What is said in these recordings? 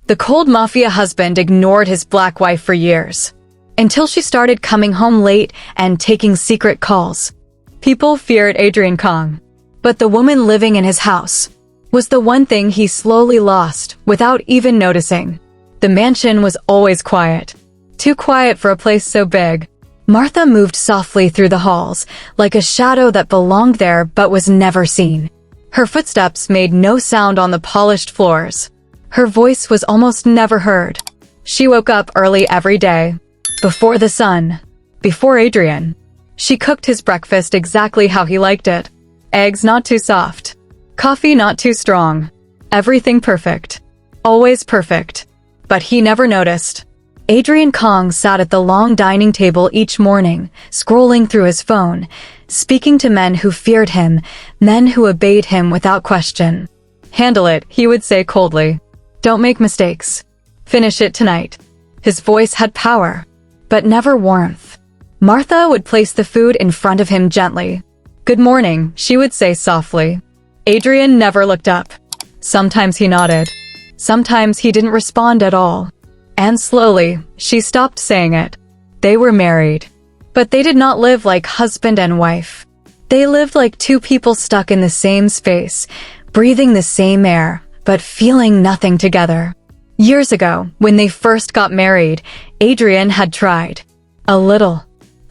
The cold Mafia husband ignored his black wife for years, until she started coming home late and taking secret calls. People feared Adrian Kong, but the woman living in his house was the one thing he slowly lost without even noticing. The mansion was always quiet. Too quiet for a place so big. Martha moved softly through the halls, like a shadow that belonged there but was never seen. Her footsteps made no sound on the polished floors. Her voice was almost never heard. She woke up early every day, before the sun, before Adrian. She cooked his breakfast exactly how he liked it. Eggs not too soft. Coffee not too strong. Everything perfect. Always perfect. But he never noticed. Adrian Kong sat at the long dining table each morning, scrolling through his phone, speaking to men who feared him, men who obeyed him without question. "Handle it," he would say coldly. "Don't make mistakes. Finish it tonight." His voice had power, but never warmth. Martha would place the food in front of him gently. "Good morning," she would say softly. Adrian never looked up. Sometimes he nodded. Sometimes he didn't respond at all. And slowly, she stopped saying it. They were married. But they did not live like husband and wife. They lived like two people stuck in the same space, breathing the same air, but feeling nothing together. Years ago, when they first got married, Adrian had tried. A little.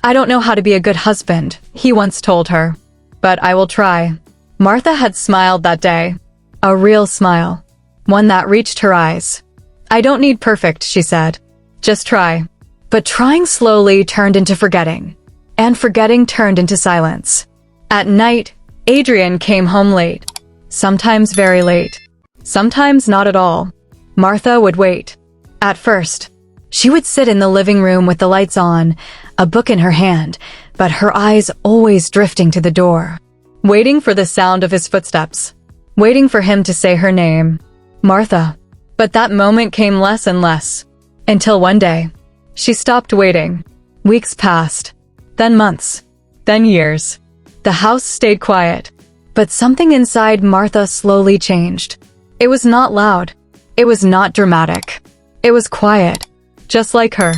"I don't know how to be a good husband," he once told her. "But I will try." Martha had smiled that day. A real smile. One that reached her eyes. "I don't need perfect," she said. "Just try." But trying slowly turned into forgetting. And forgetting turned into silence. At night, Adrian came home late. Sometimes very late. Sometimes not at all. Martha would wait. At first, she would sit in the living room with the lights on, a book in her hand, but her eyes always drifting to the door. Waiting for the sound of his footsteps. Waiting for him to say her name. Martha. But that moment came less and less. Until one day, she stopped waiting. Weeks passed. Then months. Then years. The house stayed quiet. But something inside Martha slowly changed. It was not loud. It was not dramatic. It was quiet. Just like her.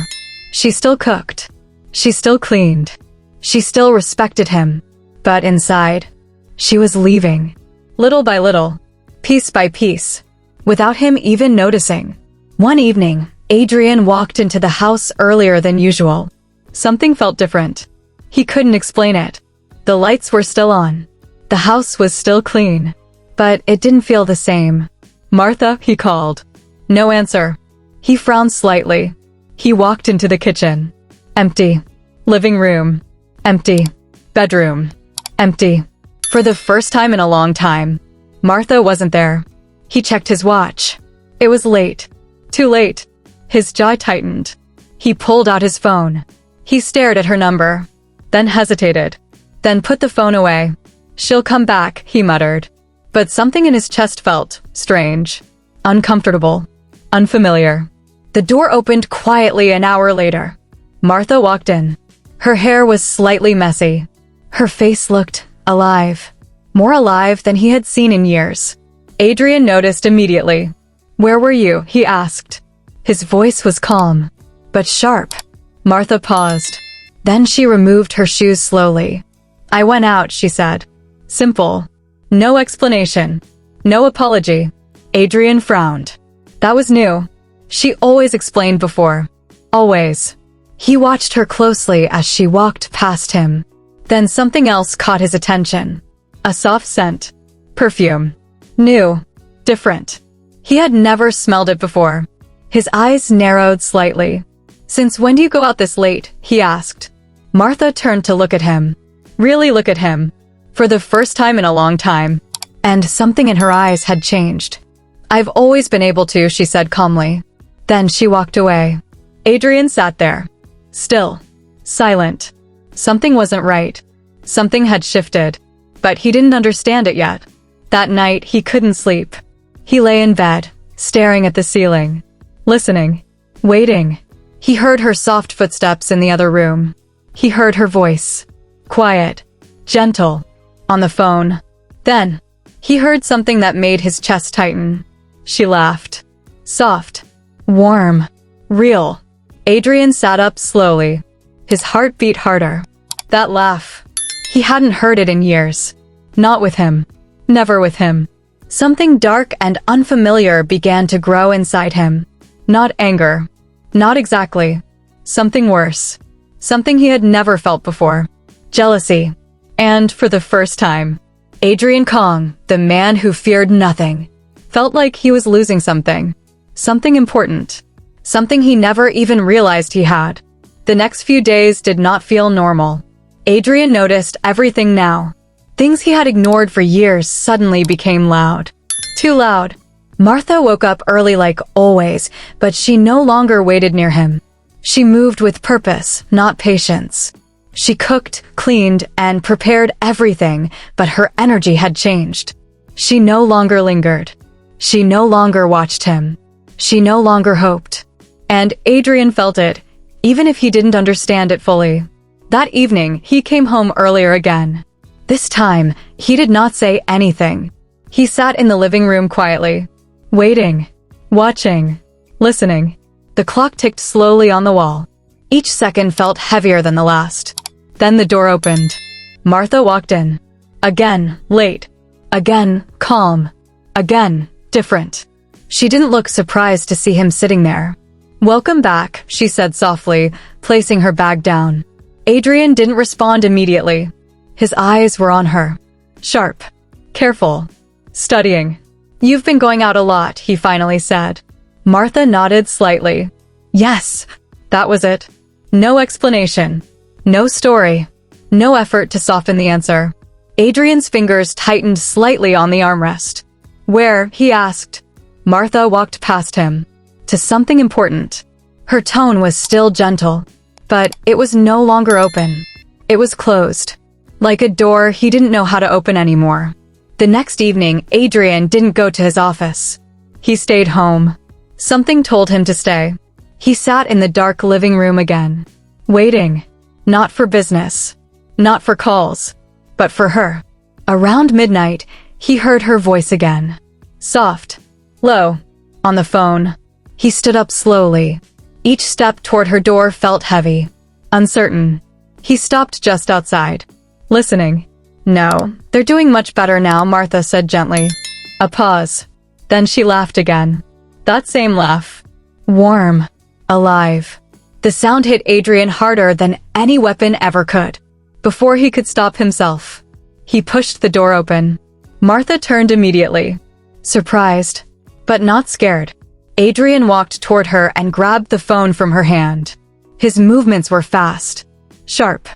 She still cooked. She still cleaned. She still respected him. But inside, she was leaving. Little by little. Piece by piece. Without him even noticing. One evening, Adrian walked into the house earlier than usual. Something felt different. He couldn't explain it. The lights were still on. The house was still clean. But it didn't feel the same. "Martha," he called. No answer. He frowned slightly. He walked into the kitchen. Empty. Living room. Empty. Bedroom. Empty. For the first time in a long time, Martha wasn't there. He checked his watch. It was late. Too late. His jaw tightened. He pulled out his phone. He stared at her number, then hesitated, then put the phone away. "She'll come back," he muttered. But something in his chest felt strange, uncomfortable, unfamiliar. The door opened quietly an hour later. Martha walked in. Her hair was slightly messy. Her face looked alive, more alive than he had seen in years. Adrian noticed immediately. "Where were you?" he asked. His voice was calm, but sharp. Martha paused. Then she removed her shoes slowly. "I went out," she said. Simple. No explanation. No apology. Adrian frowned. That was new. She always explained before. Always. He watched her closely as she walked past him. Then something else caught his attention. A soft scent. Perfume. New. Different. He had never smelled it before. His eyes narrowed slightly. "Since when do you go out this late?" he asked. Martha turned to look at him. Really look at him. For the first time in a long time. And something in her eyes had changed. "I've always been able to," she said calmly. Then she walked away. Adrian sat there. Still. Silent. Something wasn't right. Something had shifted. But he didn't understand it yet. That night, he couldn't sleep. He lay in bed, staring at the ceiling. Listening. Waiting. He heard her soft footsteps in the other room. He heard her voice. Quiet. Gentle. On the phone. Then, he heard something that made his chest tighten. She laughed. Soft. Warm. Real. Adrian sat up slowly. His heart beat harder. That laugh. He hadn't heard it in years. Not with him. Never with him. Something dark and unfamiliar began to grow inside him. Not anger. Not exactly. Something worse. Something he had never felt before. Jealousy. And for the first time, Adrian Kong, the man who feared nothing, felt like he was losing something. Something important. Something he never even realized he had. The next few days did not feel normal. Adrian noticed everything now. Things he had ignored for years suddenly became loud. Too loud. Martha woke up early like always, but she no longer waited near him. She moved with purpose, not patience. She cooked, cleaned, and prepared everything, but her energy had changed. She no longer lingered. She no longer watched him. She no longer hoped. And Adrian felt it, even if he didn't understand it fully. That evening, he came home earlier again. This time, he did not say anything. He sat in the living room quietly, waiting, watching, listening. The clock ticked slowly on the wall. Each second felt heavier than the last. Then the door opened. Martha walked in. Again, late. Again, calm. Again, different. She didn't look surprised to see him sitting there. "Welcome back," she said softly, placing her bag down. Adrian didn't respond immediately. His eyes were on her. Sharp. Careful. Studying. "You've been going out a lot," he finally said. Martha nodded slightly. Yes. That was it. No explanation. No story. No effort to soften the answer. Adrian's fingers tightened slightly on the armrest. "Where?" he asked. Martha walked past him. To something important. Her tone was still gentle, but it was no longer open. It was closed. Like a door he didn't know how to open anymore. The next evening, Adrian didn't go to his office. He stayed home. Something told him to stay. He sat in the dark living room again, waiting. Not for business. Not for calls. But for her. Around midnight, he heard her voice again. Soft. Low. On the phone. He stood up slowly. Each step toward her door felt heavy. Uncertain. He stopped just outside. Listening. "No, they're doing much better now," Martha said gently. A pause. Then she laughed again. That same laugh. Warm. Alive. The sound hit Adrian harder than any weapon ever could. Before he could stop himself, he pushed the door open. Martha turned immediately. Surprised, but not scared. Adrian walked toward her and grabbed the phone from her hand. His movements were fast, sharp,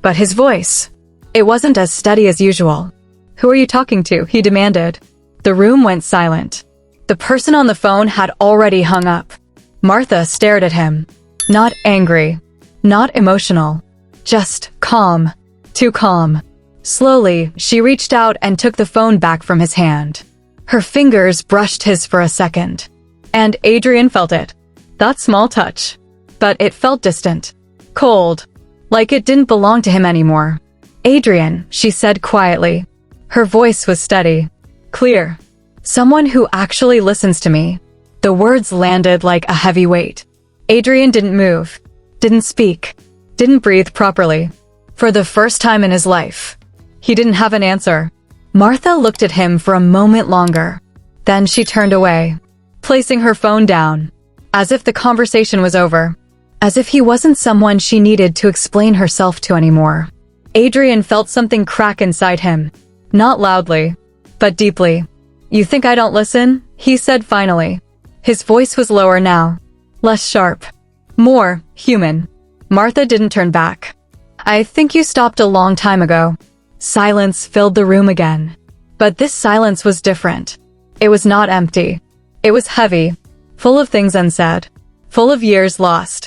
but his voice, it wasn't as steady as usual. "Who are you talking to?" he demanded. The room went silent. The person on the phone had already hung up. Martha stared at him. Not angry, not emotional, just calm, too calm. Slowly, she reached out and took the phone back from his hand. Her fingers brushed his for a second. And Adrian felt it. That small touch. But it felt distant. Cold. Like it didn't belong to him anymore. "Adrian," she said quietly. Her voice was steady. Clear. "Someone who actually listens to me." The words landed like a heavy weight. Adrian didn't move. Didn't speak. Didn't breathe properly. For the first time in his life. He didn't have an answer. Martha looked at him for a moment longer. Then she turned away, placing her phone down, as if the conversation was over, as if he wasn't someone she needed to explain herself to anymore. Adrian felt something crack inside him, not loudly, but deeply. "You think I don't listen?" he said finally. His voice was lower now, less sharp, more human. Martha didn't turn back. "I think you stopped a long time ago." Silence filled the room again. But this silence was different. It was not empty. It was heavy, full of things unsaid, full of years lost.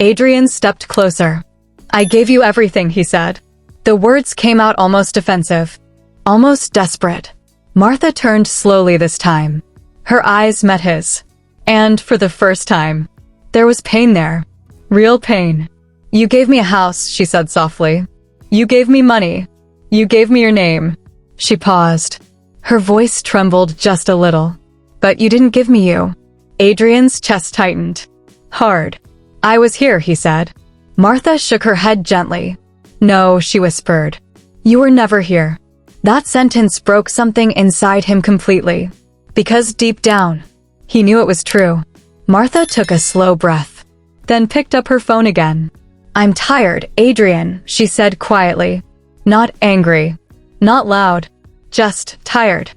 Adrian stepped closer. "I gave you everything," he said. The words came out almost defensive, almost desperate. Martha turned slowly this time. Her eyes met his. And for the first time, there was pain there. Real pain. "You gave me a house," she said softly. "You gave me money. You gave me your name." She paused. Her voice trembled just a little. "But you didn't give me you. Adrian's chest tightened. Hard. I was here, he said. Martha shook her head gently. No, she whispered. You were never here. That sentence broke something inside him completely. Because deep down, he knew it was true. Martha took a slow breath, then picked up her phone again. I'm tired, Adrian, she said quietly. Not angry. Not loud. Just tired.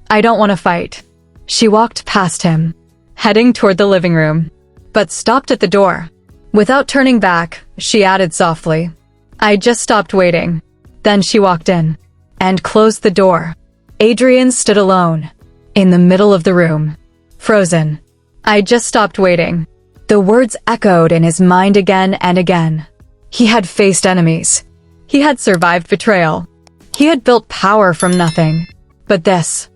I don't want to fight. She walked past him, heading toward the living room, but stopped at the door. Without turning back, she added softly, I just stopped waiting. Then she walked in and closed the door. Adrian stood alone, in the middle of the room, frozen. I just stopped waiting. The words echoed in his mind again and again. He had faced enemies. He had survived betrayal. He had built power from nothing. But this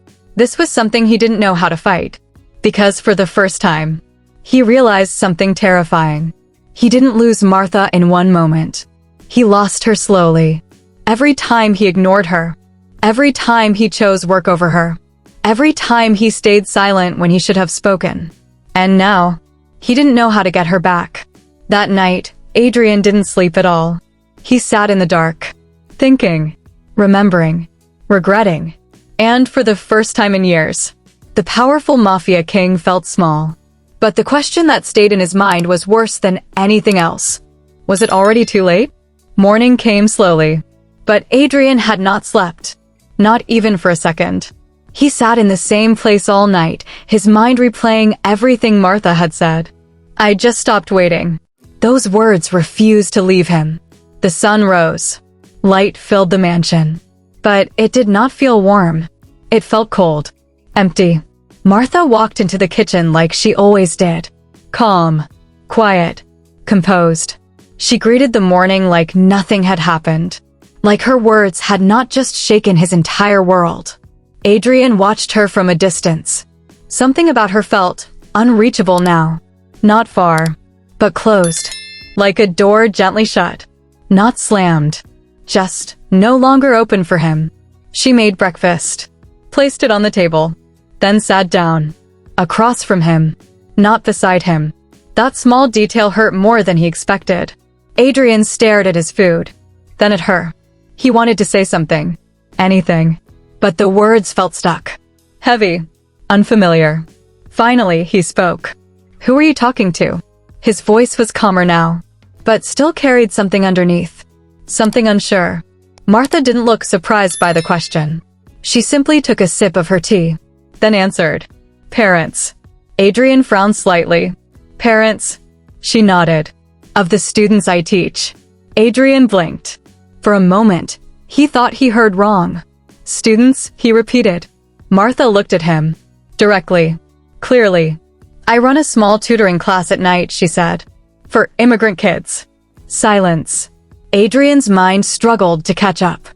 was something he didn't know how to fight. Because for the first time, he realized something terrifying. He didn't lose Martha in one moment. He lost her slowly. Every time he ignored her. Every time he chose work over her. Every time he stayed silent when he should have spoken. And now, he didn't know how to get her back. That night, Adrian didn't sleep at all. He sat in the dark, thinking, remembering, regretting. And for the first time in years, the powerful Mafia king felt small. But the question that stayed in his mind was worse than anything else. Was it already too late? Morning came slowly. But Adrian had not slept. Not even for a second. He sat in the same place all night, his mind replaying everything Martha had said. I just stopped waiting. Those words refused to leave him. The sun rose. Light filled the mansion. But it did not feel warm. It felt cold. Empty. Martha walked into the kitchen like she always did. Calm. Quiet. Composed. She greeted the morning like nothing had happened. Like her words had not just shaken his entire world. Adrian watched her from a distance. Something about her felt unreachable now. Not far, but closed. Like a door gently shut. Not slammed. Just no longer open for him. She made breakfast. Placed it on the table. Then sat down. Across from him. Not beside him. That small detail hurt more than he expected. Adrian stared at his food. Then at her. He wanted to say something. Anything. But the words felt stuck. Heavy. Unfamiliar. Finally, he spoke. Who are you talking to? His voice was calmer now, but still carried something underneath. Something unsure. Martha didn't look surprised by the question. She simply took a sip of her tea, then answered. Parents. Adrian frowned slightly. Parents. She nodded. Of the students I teach. Adrian blinked. For a moment, he thought he heard wrong. Students, he repeated. Martha looked at him. Directly. Clearly. I run a small tutoring class at night, she said. For immigrant kids. Silence. Adrian's mind struggled to catch up.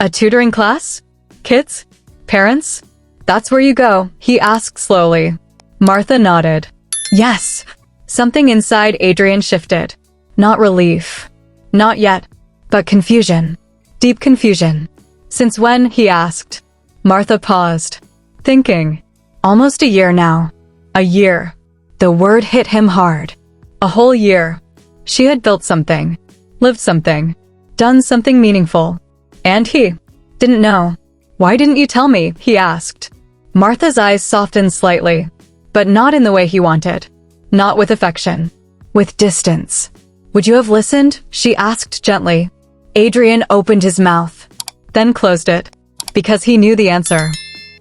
A tutoring class? Kids? Parents? That's where you go, he asked slowly. Martha nodded. Yes. Something inside Adrian shifted. Not relief. Not yet. But confusion. Deep confusion. Since when, he asked. Martha paused. Thinking. Almost a year now. A year. The word hit him hard. A whole year. She had built something. Lived something. Done something meaningful. And he didn't know. Why didn't you tell me, he asked. Martha's eyes softened slightly. But not in the way he wanted. Not with affection. With distance. Would you have listened? She asked gently. Adrian opened his mouth. Then closed it. Because he knew the answer.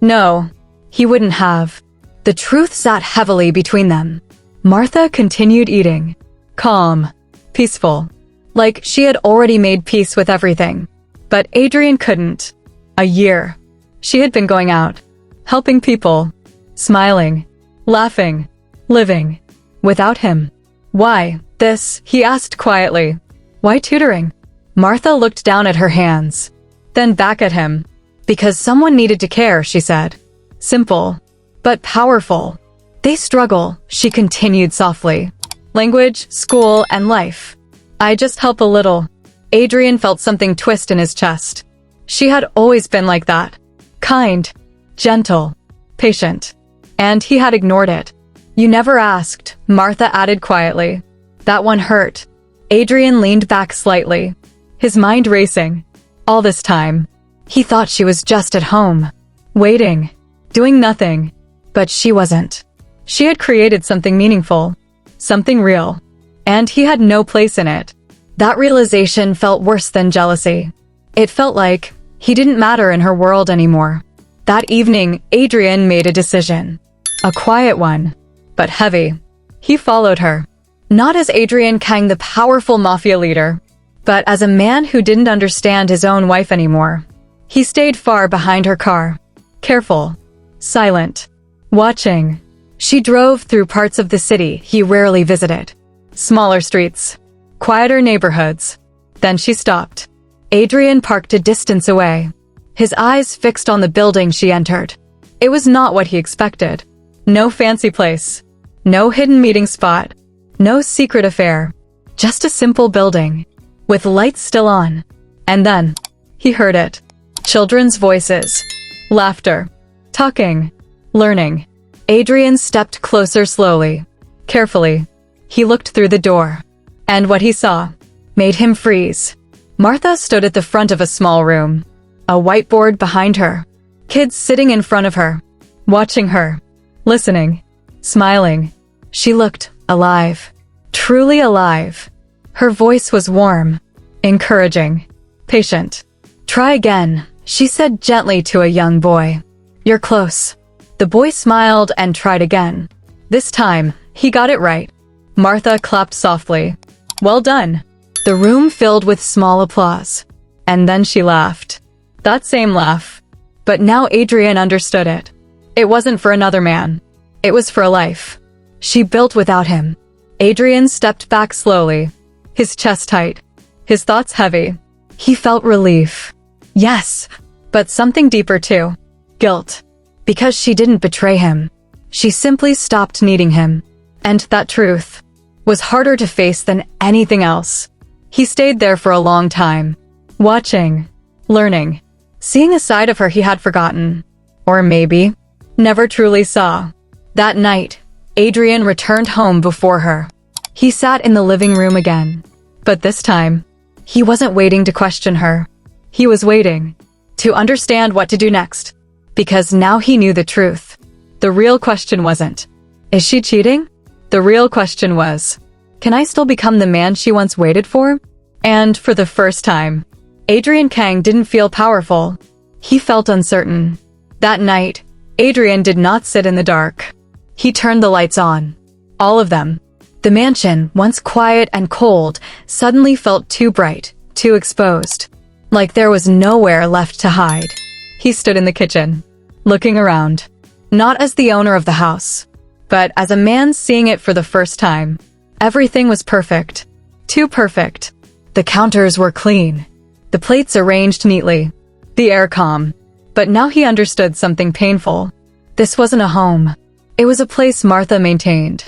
No. He wouldn't have. The truth sat heavily between them. Martha continued eating. Calm. Peaceful. Like she had already made peace with everything. But Adrian couldn't. A year. She had been going out. Helping people. Smiling. Laughing. Living. Without him. Why this? He asked quietly. Why tutoring? Martha looked down at her hands. Then back at him. Because someone needed to care, she said. Simple. But powerful. They struggle, she continued softly. Language, school, and life. I just help a little. Adrian felt something twist in his chest. She had always been like that. Kind. Gentle. Patient. And he had ignored it. You never asked, Martha added quietly. That one hurt. Adrian leaned back slightly, his mind racing. All this time, he thought she was just at home, waiting, doing nothing. But she wasn't. She had created something meaningful, something real, and he had no place in it. That realization felt worse than jealousy. It felt like he didn't matter in her world anymore. That evening, Adrian made a decision. A quiet one, but heavy. He followed her. Not as Adrian Kang, the powerful Mafia leader, but as a man who didn't understand his own wife anymore. He stayed far behind her car, careful, silent, watching. She drove through parts of the city he rarely visited. Smaller streets, quieter neighborhoods. Then she stopped. Adrian parked a distance away, his eyes fixed on the building she entered. It was not what he expected. No fancy place, no hidden meeting spot, no secret affair. Just a simple building, with lights still on. And then, he heard it. Children's voices, laughter, talking, learning. Adrian stepped closer slowly, carefully. He looked through the door, and what he saw made him freeze. Martha stood at the front of a small room, a whiteboard behind her, kids sitting in front of her, watching her, listening, smiling. She looked alive, truly alive. Her voice was warm, encouraging, patient. Try again, she said gently to a young boy. You're close. The boy smiled and tried again. This time, he got it right. Martha clapped softly. Well done. The room filled with small applause. And then she laughed. That same laugh. But now Adrian understood it. It wasn't for another man. It was for a life she built without him. Adrian stepped back slowly, his chest tight, his thoughts heavy. He felt relief. Yes, but something deeper too. Guilt. Because she didn't betray him. She simply stopped needing him. And that truth was harder to face than anything else. He stayed there for a long time, watching, learning, seeing a side of her he had forgotten. Or maybe never truly saw. That night, Adrian returned home before her. He sat in the living room again. But this time, he wasn't waiting to question her. He was waiting to understand what to do next. Because now he knew the truth. The real question wasn't, is she cheating? The real question was, can I still become the man she once waited for? And for the first time, Adrian Kang didn't feel powerful. He felt uncertain. That night, Adrian did not sit in the dark. He turned the lights on. All of them. The mansion, once quiet and cold, suddenly felt too bright, too exposed. Like there was nowhere left to hide. He stood in the kitchen, looking around. Not as the owner of the house, but as a man seeing it for the first time. Everything was perfect. Too perfect. The counters were clean. The plates arranged neatly. The air calm. But now he understood something painful. This wasn't a home. It was a place Martha maintained.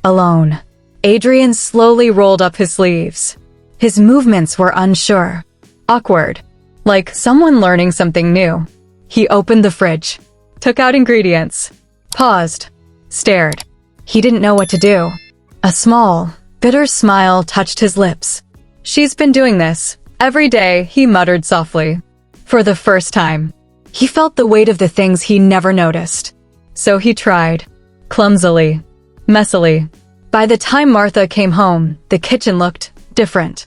Alone. Adrian slowly rolled up his sleeves. His movements were unsure. Awkward. Like someone learning something new. He opened the fridge. Took out ingredients. Paused. Stared. He didn't know what to do. A small, bitter smile touched his lips. She's been doing this every day, he muttered softly. For the first time, he felt the weight of the things he never noticed. So he tried. Clumsily. Messily. By the time Martha came home, the kitchen looked different.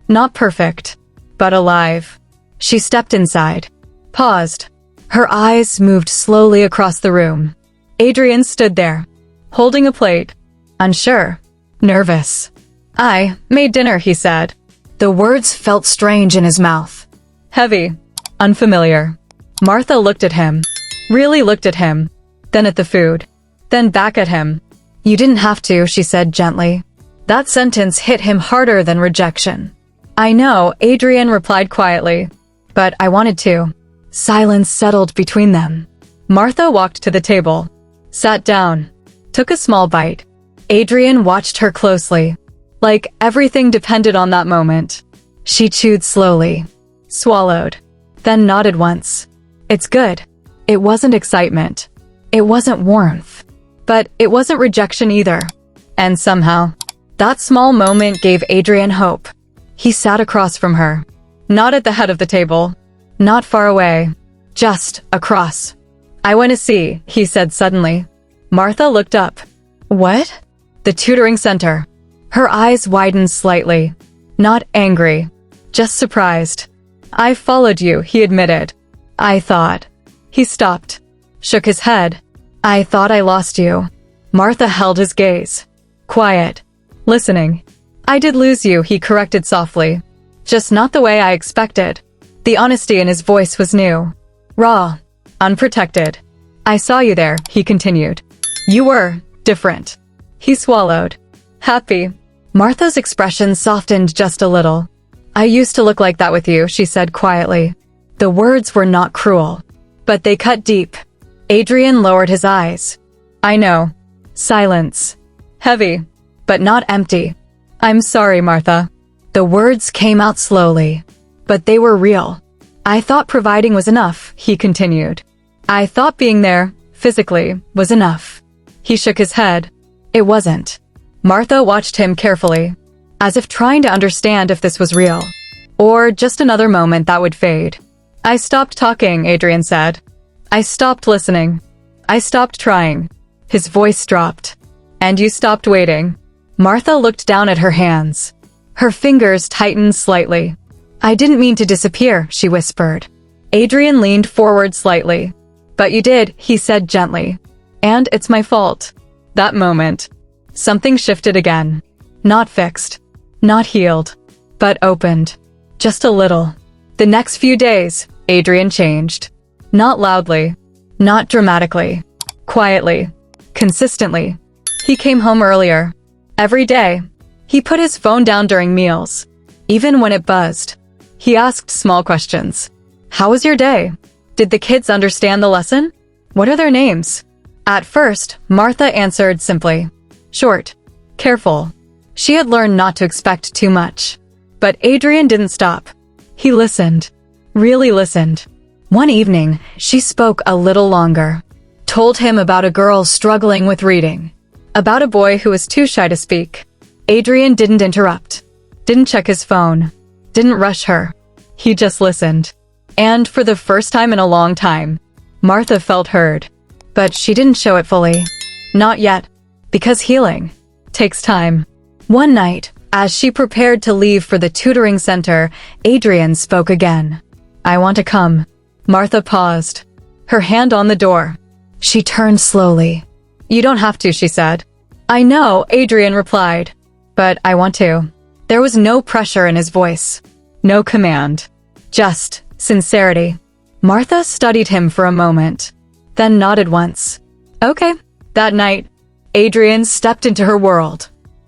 Not perfect, but alive. She stepped inside. Paused. Her eyes moved slowly across the room. Adrian stood there, holding a plate. Unsure. Nervous. I made dinner, he said. The words felt strange in his mouth. Heavy. Unfamiliar. Martha looked at him. Really looked at him. Then at the food. Then back at him. You didn't have to, she said gently. That sentence hit him harder than rejection. I know, Adrian replied quietly. But I wanted to. Silence settled between them. Martha walked to the table. Sat down. Took a small bite. Adrian watched her closely. Like everything depended on that moment. She chewed slowly. Swallowed. Then nodded once. It's good. It wasn't excitement. It wasn't warmth. But it wasn't rejection either. And somehow, that small moment gave Adrian hope. He sat across from her. Not at the head of the table. Not far away. Just across. "I want to see," he said suddenly. Martha looked up. "What?" "The tutoring center." Her eyes widened slightly. Not angry. Just surprised. "I followed you," he admitted. "I thought." He stopped. Shook his head. "I thought I lost you." Martha held his gaze. Quiet. Listening. "I did lose you," he corrected softly. "Just not the way I expected." The honesty in his voice was new. Raw. Unprotected. "I saw you there," he continued. "You were different." He swallowed. Happy. Martha's expression softened just a little. "I used to look like that with you," she said quietly. The words were not cruel, but they cut deep. Adrian lowered his eyes. "I know." Silence. Heavy, but not empty. "I'm sorry, Martha." The words came out slowly, but they were real. "I thought providing was enough," he continued. "I thought being there, physically, was enough." He shook his head. It wasn't. Martha watched him carefully, as if trying to understand if this was real, or just another moment that would fade. "I stopped talking," Adrian said. "I stopped listening. I stopped trying." His voice dropped. "And you stopped waiting." Martha looked down at her hands. Her fingers tightened slightly. "I didn't mean to disappear," she whispered. Adrian leaned forward slightly. "But you did," he said gently. "And it's my fault." That moment, something shifted again. Not fixed. Not healed. But opened. Just a little. The next few days, Adrian changed. Not loudly. Not dramatically. Quietly. Consistently. He came home earlier. Every day. He put his phone down during meals. Even when it buzzed. He asked small questions. "How was your day? Did the kids understand the lesson? What are their names?" At first, Martha answered simply. Short. Careful. She had learned not to expect too much. But Adrian didn't stop. He listened. Really listened. One evening, she spoke a little longer. Told him about a girl struggling with reading. About a boy who was too shy to speak. Adrian didn't interrupt. Didn't check his phone. Didn't rush her. He just listened. And for the first time in a long time, Martha felt heard. But she didn't show it fully. Not yet. Because healing takes time. One night, as she prepared to leave for the tutoring center, Adrian spoke again. "I want to come." Martha paused. Her hand on the door. She turned slowly. "You don't have to," she said. "I know," Adrian replied. "But I want to." There was no pressure in his voice. No command. Just sincerity. Martha studied him for a moment, then nodded once. Okay. That night, Adrian stepped into her world.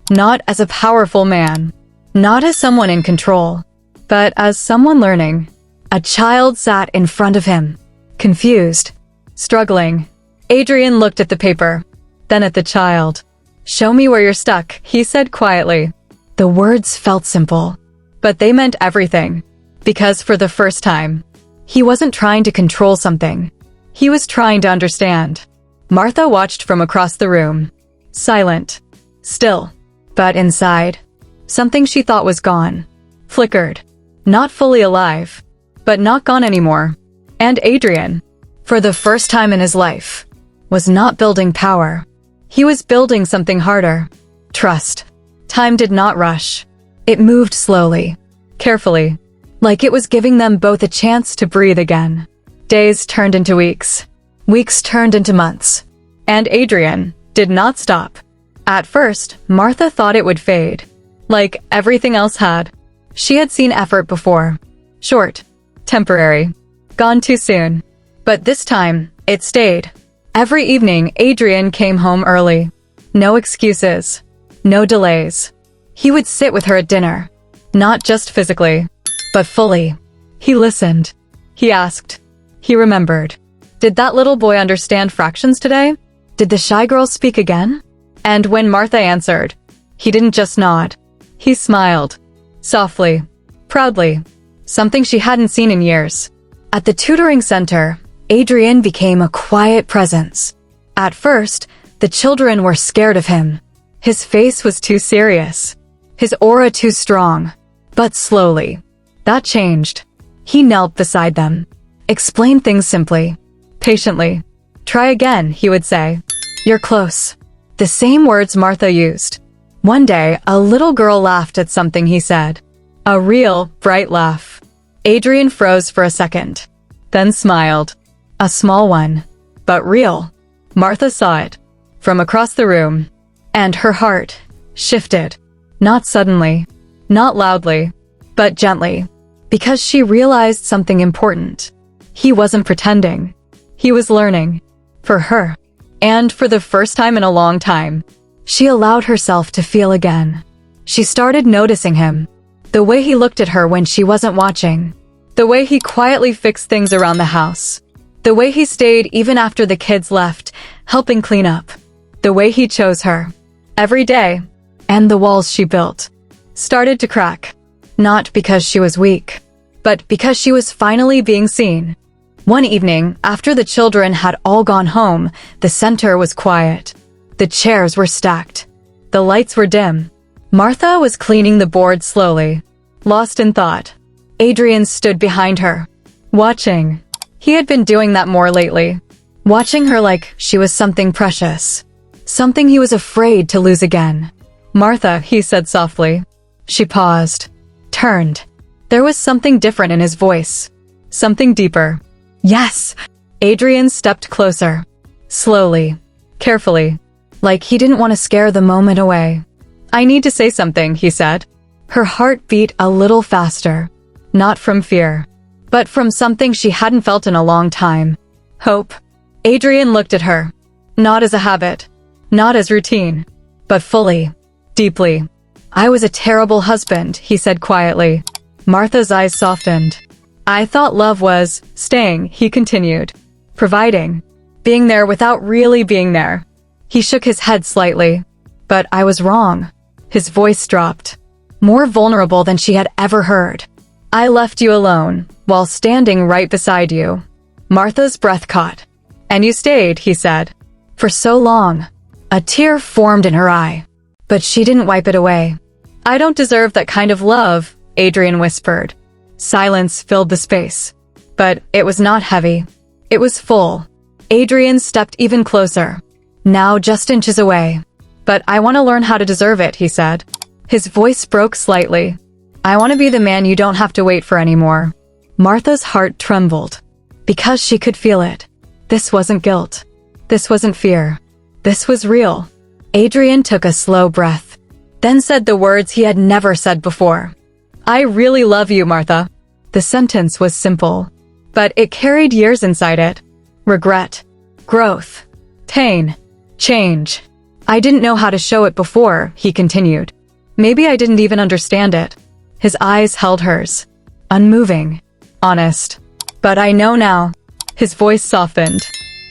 Not as a powerful man. Not as someone in control. But as someone learning. A child sat in front of him. Confused. Struggling. Adrian looked at the paper. Then at the child. "Show me where you're stuck," he said quietly. The words felt simple. But they meant everything. Because for the first time, he wasn't trying to control something. He was trying to understand. Martha watched from across the room. Silent. Still. But inside, something she thought was gone. Flickered. Not fully alive. But not gone anymore. And Adrian, for the first time in his life, was not building power. He was building something harder. Trust. Time did not rush. It moved slowly. Carefully. Like it was giving them both a chance to breathe again. Days turned into weeks. Weeks turned into months. And Adrian did not stop. At first, Martha thought it would fade. Like everything else had. She had seen effort before. Short. Temporary. Gone too soon. But this time, it stayed. Every evening, Adrian came home early. No excuses. No delays. He would sit with her at dinner. Not just physically, but fully. He listened. He asked. He remembered. Did that little boy understand fractions today? Did the shy girl speak again? And when Martha answered, he didn't just nod. He smiled. Softly. Proudly. Something she hadn't seen in years. At the tutoring center, Adrian became a quiet presence. At first, The children were scared of him. His face was too serious. His aura too strong. But slowly, that changed. He knelt beside them. Explained things simply. Patiently. Try again, he would say. You're close. The same words Martha used. One day, a little girl laughed at something he said. A real, bright laugh. Adrian froze for a second. Then smiled. A small one. But real. Martha saw it. From across the room. And her heart shifted. Not suddenly. Not loudly. But gently. Because she realized something important. He wasn't pretending. He was learning. For her. And for the first time in a long time, she allowed herself to feel again. She started noticing him. The way he looked at her when she wasn't watching. The way he quietly fixed things around the house. The way he stayed even after the kids left, helping clean up. The way he chose her. Every day. And the walls she built started to crack. Not because she was weak, but because she was finally being seen. One evening, after the children had all gone home, the center was quiet. The chairs were stacked. The lights were dim. Martha was cleaning the board slowly, lost in thought. Adrian stood behind her, watching. He had been doing that more lately, watching her like she was something precious, something he was afraid to lose again. Martha, he said softly. She paused, turned. There was something different in his voice, something deeper. Yes! Adrian stepped closer, slowly, carefully, like he didn't want to scare the moment away. I need to say something, he said. Her heart beat a little faster, not from fear, but from something she hadn't felt in a long time. Hope. Adrian looked at her, not as a habit, not as routine, but fully, deeply. I was a terrible husband, he said quietly. Martha's eyes softened. I thought love was staying, he continued. Providing. Being there without really being there. He shook his head slightly. But I was wrong. His voice dropped. More vulnerable than she had ever heard. I left you alone, while standing right beside you. Martha's breath caught. And you stayed, he said. For so long. A tear formed in her eye. But she didn't wipe it away. I don't deserve that kind of love, Adrian whispered. Silence filled the space. But it was not heavy. It was full. Adrian stepped even closer. Now just inches away. But I want to learn how to deserve it, he said. His voice broke slightly. I want to be the man you don't have to wait for anymore. Martha's heart trembled. Because she could feel it. This wasn't guilt. This wasn't fear. This was real. Adrian took a slow breath. Then said the words he had never said before. I really love you, Martha. The sentence was simple, but it carried years inside it. Regret, growth, pain, change. I didn't know how to show it before, he continued. Maybe I didn't even understand it. His eyes held hers, unmoving, honest. But I know now. His voice softened.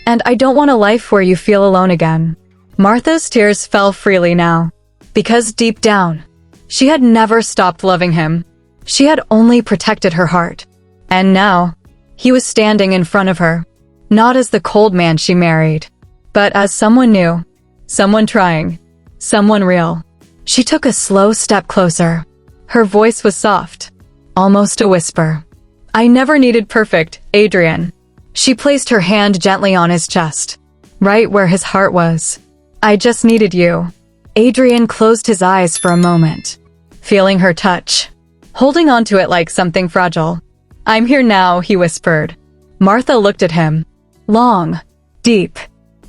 And I don't want a life where you feel alone again. Martha's tears fell freely now, because deep down, she had never stopped loving him. She had only protected her heart. And now, he was standing in front of her, not as the cold man she married, but as someone new, someone trying, someone real. She took a slow step closer. Her voice was soft, almost a whisper. I never needed perfect, Adrian. She placed her hand gently on his chest, right where his heart was. I just needed you. Adrian closed his eyes for a moment, feeling her touch, holding onto it like something fragile. I'm here now, he whispered. Martha looked at him, long, deep,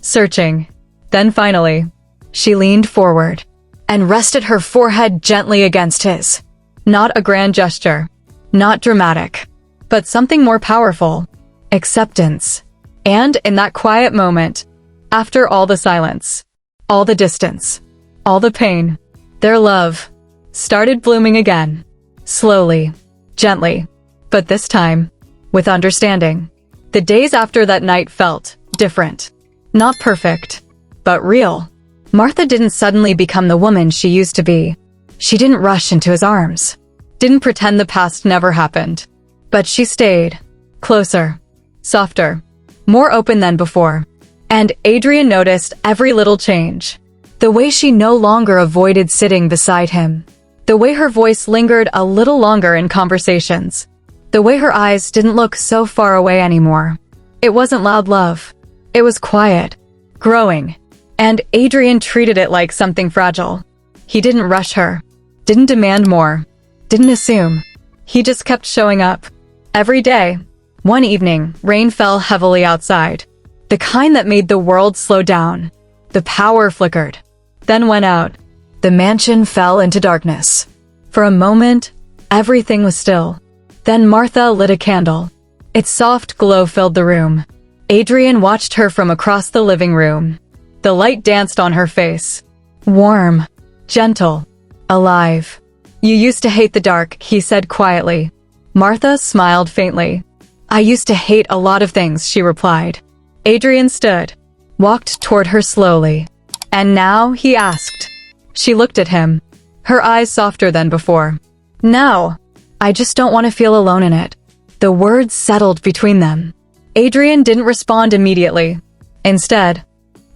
searching. Then finally, she leaned forward and rested her forehead gently against his. Not a grand gesture, not dramatic, but something more powerful. Acceptance. And in that quiet moment, after all the silence, all the distance, all the pain, their love started blooming again. Slowly, gently, but this time, with understanding. The days after that night felt different. Not perfect, but real. Martha didn't suddenly become the woman she used to be. She didn't rush into his arms. Didn't pretend the past never happened. But she stayed. Closer. Softer. More open than before. And Adrian noticed every little change. The way she no longer avoided sitting beside him. The way her voice lingered a little longer in conversations. The way her eyes didn't look so far away anymore. It wasn't loud love. It was quiet, growing, and Adrian treated it like something fragile. He didn't rush her, didn't demand more, didn't assume. He just kept showing up. Every day. One evening, rain fell heavily outside. The kind that made the world slow down. The power flickered, then went out. The mansion fell into darkness. For a moment, everything was still. Then Martha lit a candle. Its soft glow filled the room. Adrian watched her from across the living room. The light danced on her face. Warm, gentle, alive. You used to hate the dark, he said quietly. Martha smiled faintly. I used to hate a lot of things, she replied. Adrian stood, walked toward her slowly. And now, he asked. She looked at him, her eyes softer than before. No, I just don't want to feel alone in it. The words settled between them. Adrian didn't respond immediately. Instead,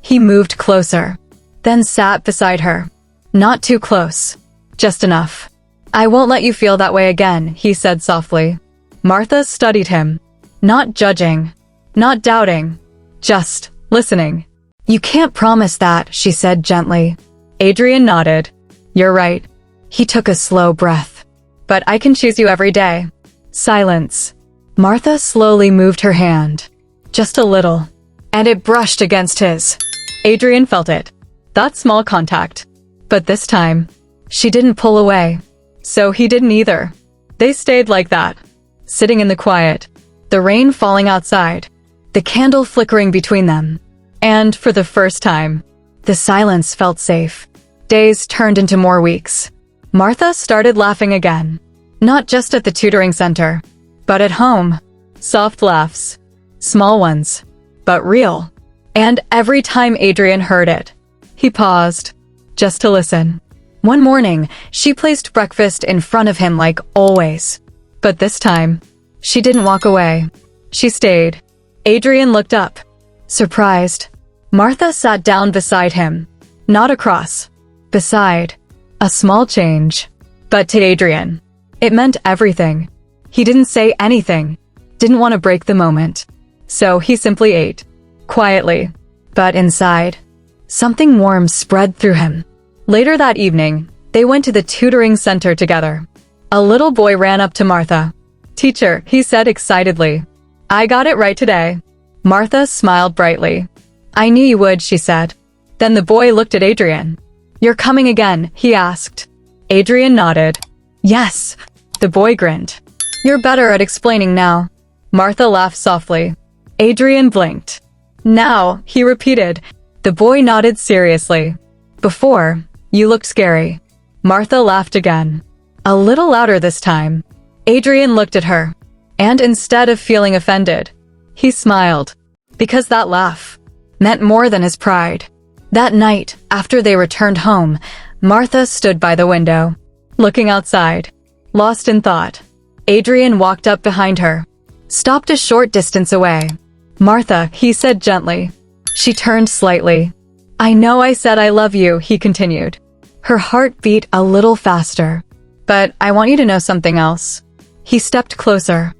he moved closer, then sat beside her. Not too close, just enough. I won't let you feel that way again, he said softly. Martha studied him, not judging, not doubting, just listening. You can't promise that, she said gently. Adrian nodded. You're right. He took a slow breath. But I can choose you every day. Silence. Martha slowly moved her hand. Just a little. And it brushed against his. Adrian felt it. That small contact. But this time, she didn't pull away. So he didn't either. They stayed like that. Sitting in the quiet. The rain falling outside. The candle flickering between them. And for the first time, the silence felt safe. Days turned into more weeks. Martha started laughing again. Not just at the tutoring center, but at home. Soft laughs. Small ones, but real. And every time Adrian heard it, he paused, just to listen. One morning, she placed breakfast in front of him like always. But this time, she didn't walk away. She stayed. Adrian looked up, surprised. Martha sat down beside him. Not across. Beside. A small change. But to Adrian, it meant everything. He didn't say anything. Didn't want to break the moment. So he simply ate. Quietly. But inside, something warm spread through him. Later that evening, they went to the tutoring center together. A little boy ran up to Martha. Teacher, he said excitedly. I got it right today. Martha smiled brightly. I knew you would, she said. Then the boy looked at Adrian. You're coming again, he asked. Adrian nodded. Yes. The boy grinned. You're better at explaining now. Martha laughed softly. Adrian blinked. Now, he repeated. The boy nodded seriously. Before, you looked scary. Martha laughed again. A little louder this time. Adrian looked at her. And instead of feeling offended, he smiled. Because that laugh meant more than his pride. That night, after they returned home, Martha stood by the window, looking outside, lost in thought. Adrian walked up behind her, stopped a short distance away. Martha, he said gently. She turned slightly. I know I said I love you, he continued. Her heart beat a little faster. But I want you to know something else. He stepped closer.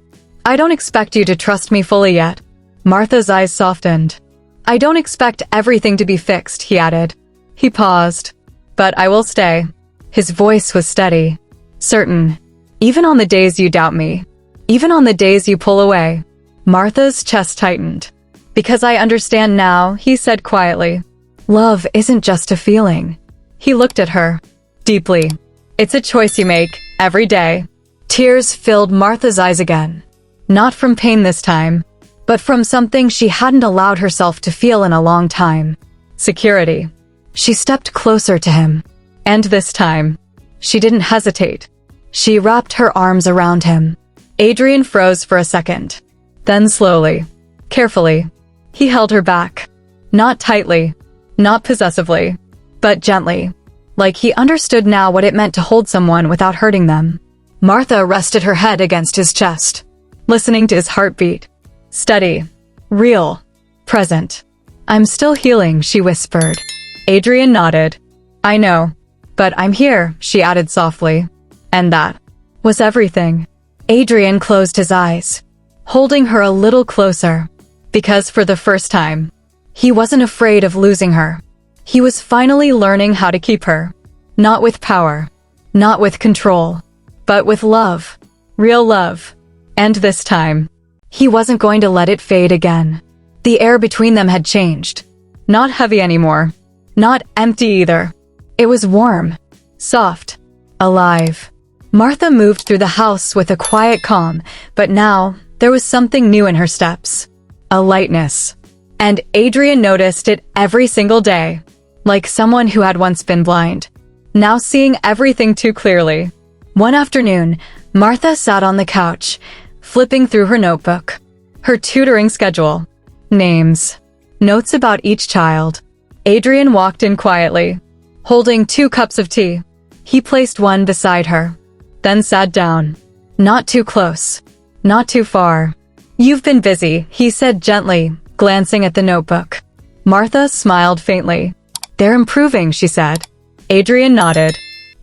I don't expect you to trust me fully yet. Martha's eyes softened. I don't expect everything to be fixed, he added. He paused. But I will stay. His voice was steady, certain. Even on the days you doubt me. Even on the days you pull away. Martha's chest tightened. Because I understand now, he said quietly. Love isn't just a feeling. He looked at her. Deeply. It's a choice you make, every day. Tears filled Martha's eyes again. Not from pain this time, but from something she hadn't allowed herself to feel in a long time. Security. She stepped closer to him. And this time, she didn't hesitate. She wrapped her arms around him. Adrian froze for a second. Then slowly, carefully, he held her back. Not tightly, not possessively, but gently. Like he understood now what it meant to hold someone without hurting them. Martha rested her head against his chest, listening to his heartbeat. Steady, real, present. I'm still healing, she whispered. Adrian nodded. I know. But I'm here, she added softly. And that was everything. Adrian closed his eyes, holding her a little closer, because for the first time, he wasn't afraid of losing her. He was finally learning how to keep her. Not with power, not with control, but with love. Real love. And this time, he wasn't going to let it fade again. The air between them had changed. Not heavy anymore. Not empty either. It was warm, soft, alive. Martha moved through the house with a quiet calm, but now there was something new in her steps. A lightness. And Adrian noticed it every single day, like someone who had once been blind, now seeing everything too clearly. One afternoon, Martha sat on the couch, flipping through her notebook. Her tutoring schedule. Names. Notes about each child. Adrian walked in quietly, holding 2 cups of tea. He placed one beside her, then sat down. Not too close. Not too far. You've been busy, he said gently, glancing at the notebook. Martha smiled faintly. They're improving, she said. Adrian nodded.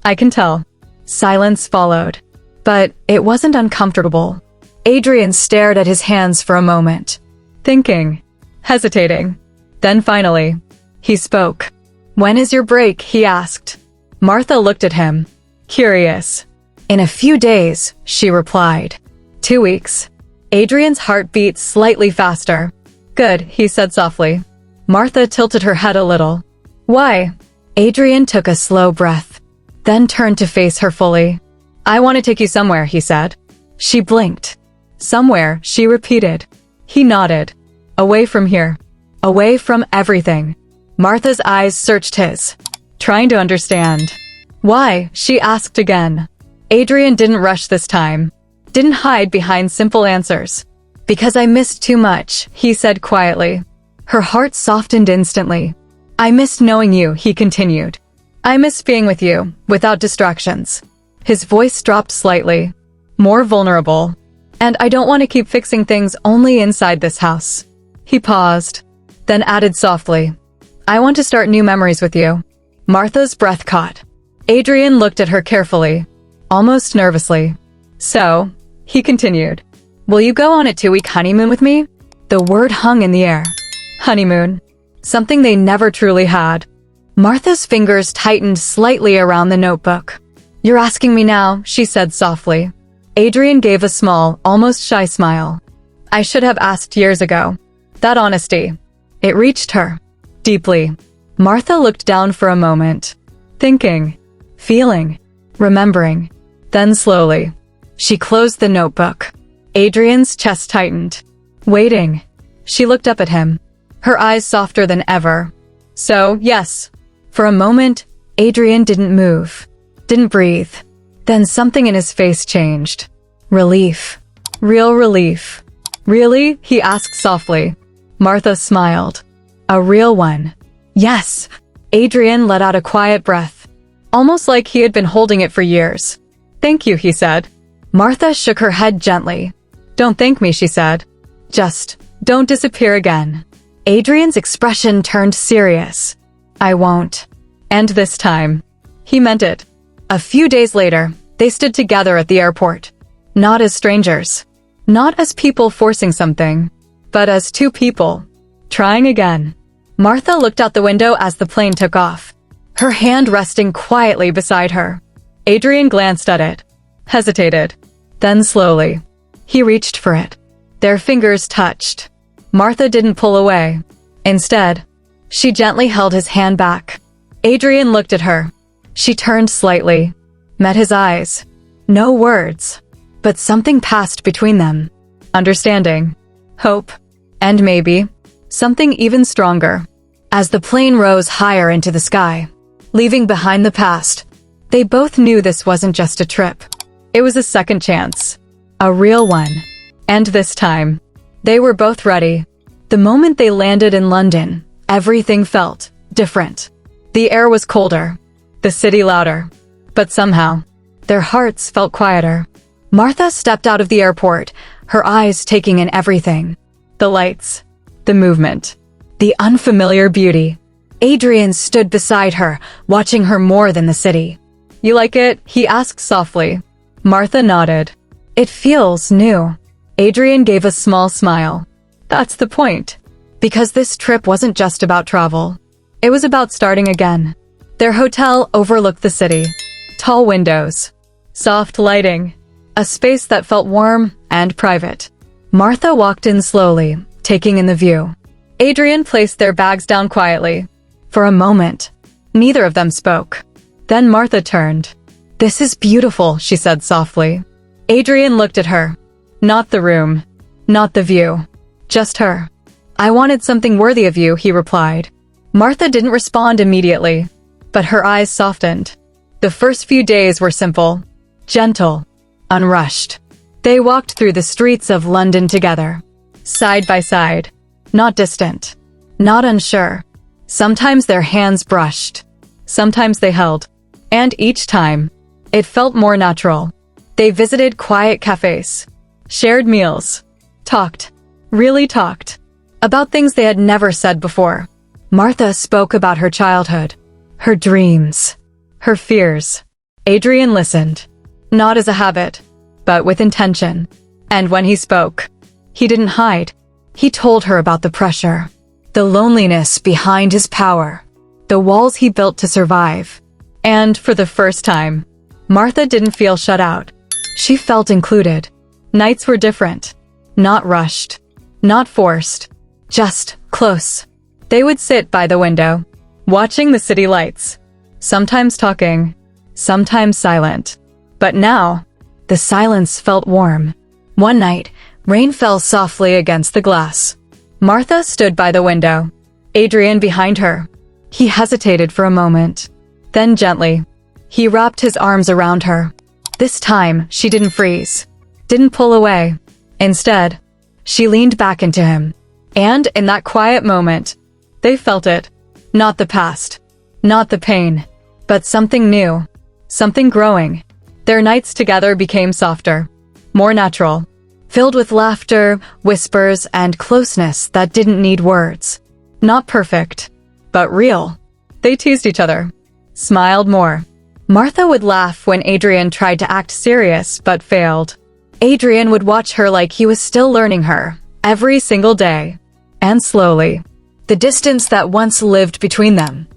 I can tell. Silence followed. But it wasn't uncomfortable. Adrian stared at his hands for a moment, thinking, hesitating. Then finally, he spoke. When is your break? He asked. Martha looked at him, curious. In a few days, she replied. 2 weeks. Adrian's heart beat slightly faster. Good, he said softly. Martha tilted her head a little. Why? Adrian took a slow breath, then turned to face her fully. I want to take you somewhere, he said. She blinked. Somewhere, she repeated. He nodded. Away from here. Away from everything. Martha's eyes searched his, trying to understand. Why? She asked again. Adrian didn't rush this time. Didn't hide behind simple answers. Because I missed too much, he said quietly. Her heart softened instantly. I missed knowing you, he continued. I miss being with you, without distractions. His voice dropped slightly, more vulnerable. And I don't want to keep fixing things only inside this house. He paused, then added softly. I want to start new memories with you. Martha's breath caught. Adrian looked at her carefully, almost nervously. So, he continued, will you go on a 2-week honeymoon with me? The word hung in the air. Honeymoon. Something they never truly had. Martha's fingers tightened slightly around the notebook. You're asking me now, she said softly. Adrian gave a small, almost shy smile. I should have asked years ago. That honesty. It reached her. Deeply. Martha looked down for a moment. Thinking. Feeling. Remembering. Then slowly, she closed the notebook. Adrian's chest tightened. Waiting. She looked up at him, her eyes softer than ever. So, yes. For a moment, Adrian didn't move, didn't breathe. Then something in his face changed. Relief. Real relief. Really? He asked softly. Martha smiled. A real one. Yes. Adrian let out a quiet breath, almost like he had been holding it for years. Thank you, he said. Martha shook her head gently. Don't thank me, she said. Just don't disappear again. Adrian's expression turned serious. I won't. And this time, he meant it. A few days later, they stood together at the airport. Not as strangers. Not as people forcing something, but as 2 people. Trying again. Martha looked out the window as the plane took off, her hand resting quietly beside her. Adrian glanced at it, hesitated. Then slowly, he reached for it. Their fingers touched. Martha didn't pull away. Instead, she gently held his hand back. Adrian looked at her. She turned slightly, met his eyes. No words, but something passed between them. Understanding, hope, and maybe something even stronger. As the plane rose higher into the sky, leaving behind the past, they both knew this wasn't just a trip. It was a second chance. A real one. And this time, they were both ready. The moment they landed in London, everything felt different. The air was colder, the city louder, but somehow, their hearts felt quieter. Martha stepped out of the airport, her eyes taking in everything. The lights, the movement, the unfamiliar beauty. Adrian stood beside her, watching her more than the city. "You like it?" he asked softly. Martha nodded. "It feels new." Adrian gave a small smile. "That's the point." Because this trip wasn't just about travel. It was about starting again. Their hotel overlooked the city. Tall windows. Soft lighting. A space that felt warm and private. Martha walked in slowly, taking in the view. Adrian placed their bags down quietly. For a moment, neither of them spoke. Then Martha turned. "This is beautiful," she said softly. Adrian looked at her. Not the room. Not the view. Just her. "I wanted something worthy of you," he replied. Martha didn't respond immediately, but her eyes softened. The first few days were simple, gentle, unrushed. They walked through the streets of London together, side by side, not distant, not unsure. Sometimes their hands brushed, sometimes they held, and each time, it felt more natural. They visited quiet cafes, shared meals, talked, really talked, about things they had never said before. Martha spoke about her childhood, her dreams, her fears. Adrian listened, not as a habit, but with intention. And when he spoke, he didn't hide. He told her about the pressure, the loneliness behind his power, the walls he built to survive. And for the first time, Martha didn't feel shut out. She felt included. Nights were different, not rushed, not forced, just close. They would sit by the window, watching the city lights, sometimes talking, sometimes silent. But now, the silence felt warm. One night, rain fell softly against the glass. Martha stood by the window, Adrian behind her. He hesitated for a moment. Then gently, he wrapped his arms around her. This time, she didn't freeze, didn't pull away. Instead, she leaned back into him. And in that quiet moment, they felt it. Not the past, not the pain, but something new, something growing. Their nights together became softer, more natural, filled with laughter, whispers, and closeness that didn't need words. Not perfect, but real. They teased each other, smiled more. Martha would laugh when Adrian tried to act serious but failed. Adrian would watch her like he was still learning her, every single day. And slowly, the distance that once lived between them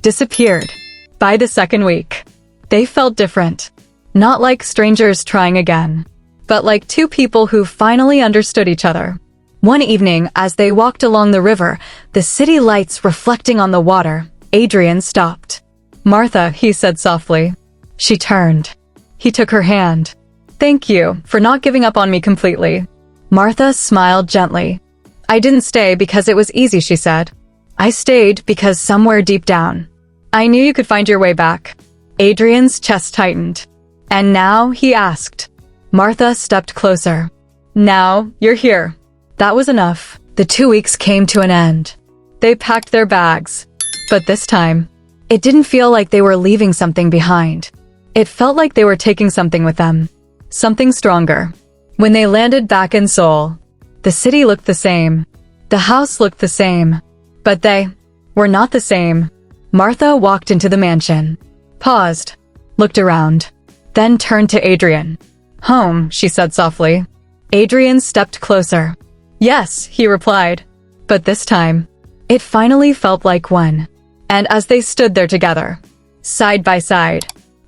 disappeared. By the second week, they felt different. Not like strangers trying again, but like two people who finally understood each other. One evening, as they walked along the river, the city lights reflecting on the water, Adrian stopped. "Martha," he said softly. She turned. He took her hand. "Thank you for not giving up on me completely." Martha smiled gently. "I didn't stay because it was easy," she said. "I stayed because somewhere deep down, I knew you could find your way back." Adrian's chest tightened. "And now?" he asked. Martha stepped closer. "Now, you're here." That was enough. The 2 weeks came to an end. They packed their bags. But this time, it didn't feel like they were leaving something behind. It felt like they were taking something with them. Something stronger. When they landed back in Seoul, the city looked the same. The house looked the same. But they were not the same. Martha walked into the mansion, paused, looked around, then turned to Adrian. "Home," she said softly. Adrian stepped closer. "Yes," he replied. But this time, it finally felt like one. And as they stood there together, side by side,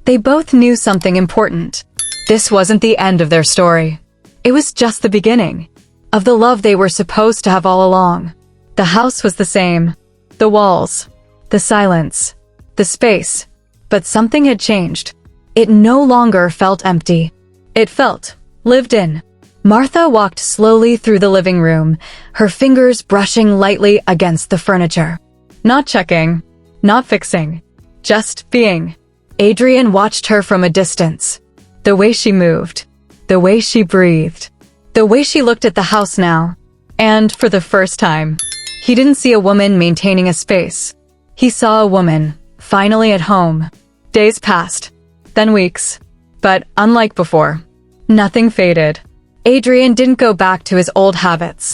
they both knew something important. This wasn't the end of their story. It was just the beginning of the love they were supposed to have all along. The house was the same, the walls, the silence, the space, but something had changed. It no longer felt empty. It felt lived in. Martha walked slowly through the living room, her fingers brushing lightly against the furniture. Not checking, not fixing, just being. Adrian watched her from a distance. The way she moved, the way she breathed, the way she looked at the house now. And for the first time, he didn't see a woman maintaining a space. He saw a woman, finally at home. Days passed, then weeks. But unlike before, nothing faded. Adrian didn't go back to his old habits.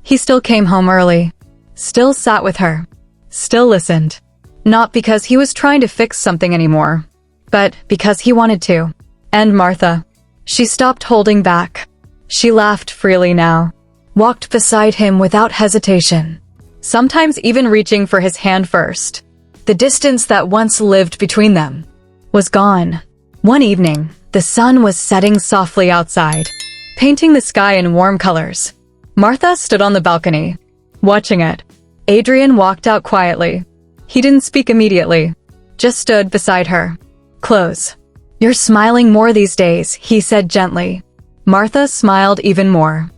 He still came home early, still sat with her, still listened. Not because he was trying to fix something anymore, but because he wanted to. And Martha, she stopped holding back. She laughed freely now, walked beside him without hesitation, sometimes even reaching for his hand first. The distance that once lived between them was gone. One evening, the sun was setting softly outside, painting the sky in warm colors. Martha stood on the balcony, watching it. Adrian walked out quietly. He didn't speak immediately, just stood beside her. "Close. You're smiling more these days," he said gently. Martha smiled even more.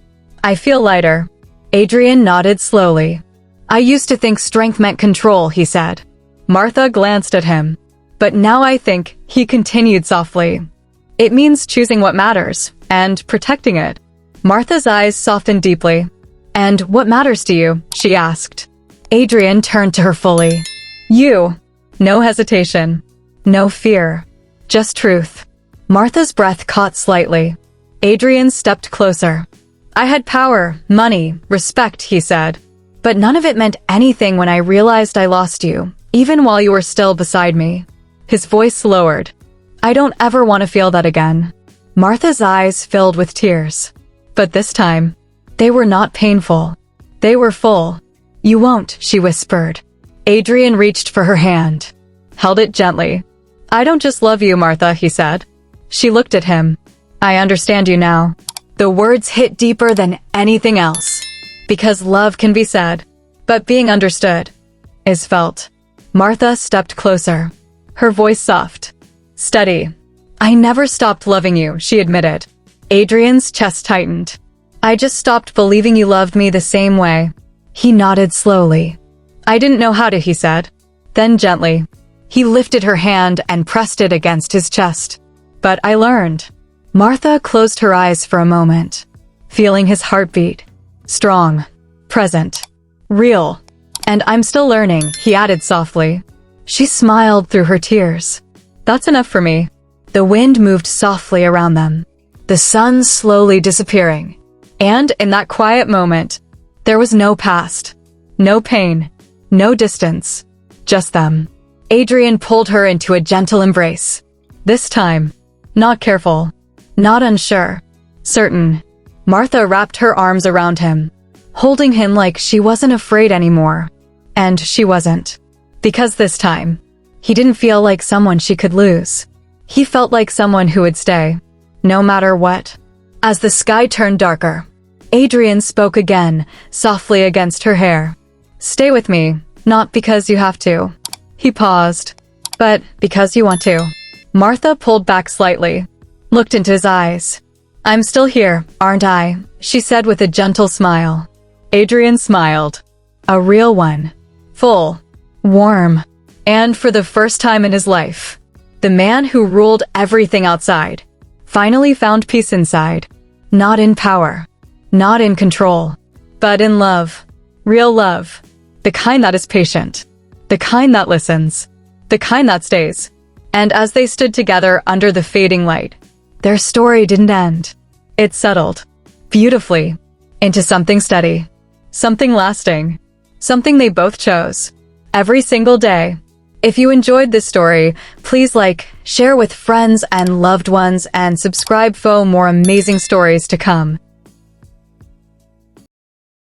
"I feel lighter." Adrian nodded slowly. "I used to think strength meant control," he said. Martha glanced at him. "But now I think," he continued softly, "it means choosing what matters, and protecting it." Martha's eyes softened deeply. "And what matters to you?" she asked. Adrian turned to her fully. "You." No hesitation. No fear. Just truth. Martha's breath caught slightly. Adrian stepped closer. "I had power, money, respect," he said. "But none of it meant anything when I realized I lost you, even while you were still beside me." His voice lowered. "I don't ever want to feel that again." Martha's eyes filled with tears. But this time, they were not painful. They were full. "You won't," she whispered. Adrian reached for her hand, held it gently. "I don't just love you, Martha," he said. She looked at him. "I understand you now." The words hit deeper than anything else. Because love can be said, but being understood is felt. Martha stepped closer, her voice soft, steady. "I never stopped loving you," she admitted. Adrian's chest tightened. "I just stopped believing you loved me the same way." He nodded slowly. "I didn't know how to," he said. Then gently, he lifted her hand and pressed it against his chest. "But I learned." Martha closed her eyes for a moment, feeling his heartbeat. Strong, present, real. "And I'm still learning," he added softly. She smiled through her tears. "That's enough for me." The wind moved softly around them, the sun slowly disappearing. And in that quiet moment, there was no past, no pain, no distance, just them. Adrian pulled her into a gentle embrace. This time, not careful, not unsure, certain. Martha wrapped her arms around him, holding him like she wasn't afraid anymore. And she wasn't. Because this time, he didn't feel like someone she could lose. He felt like someone who would stay, no matter what. As the sky turned darker, Adrian spoke again, softly against her hair. "Stay with me, not because you have to." He paused. "But because you want to." Martha pulled back slightly, looked into his eyes. "I'm still here, aren't I?" she said with a gentle smile. Adrian smiled. A real one. Full. Warm. And for the first time in his life, the man who ruled everything outside finally found peace inside. Not in power. Not in control. But in love. Real love. The kind that is patient. The kind that listens. The kind that stays. And as they stood together under the fading light, their story didn't end. It settled, beautifully, into something steady, something lasting, something they both chose, every single day. If you enjoyed this story, please like, share with friends and loved ones, and subscribe for more amazing stories to come.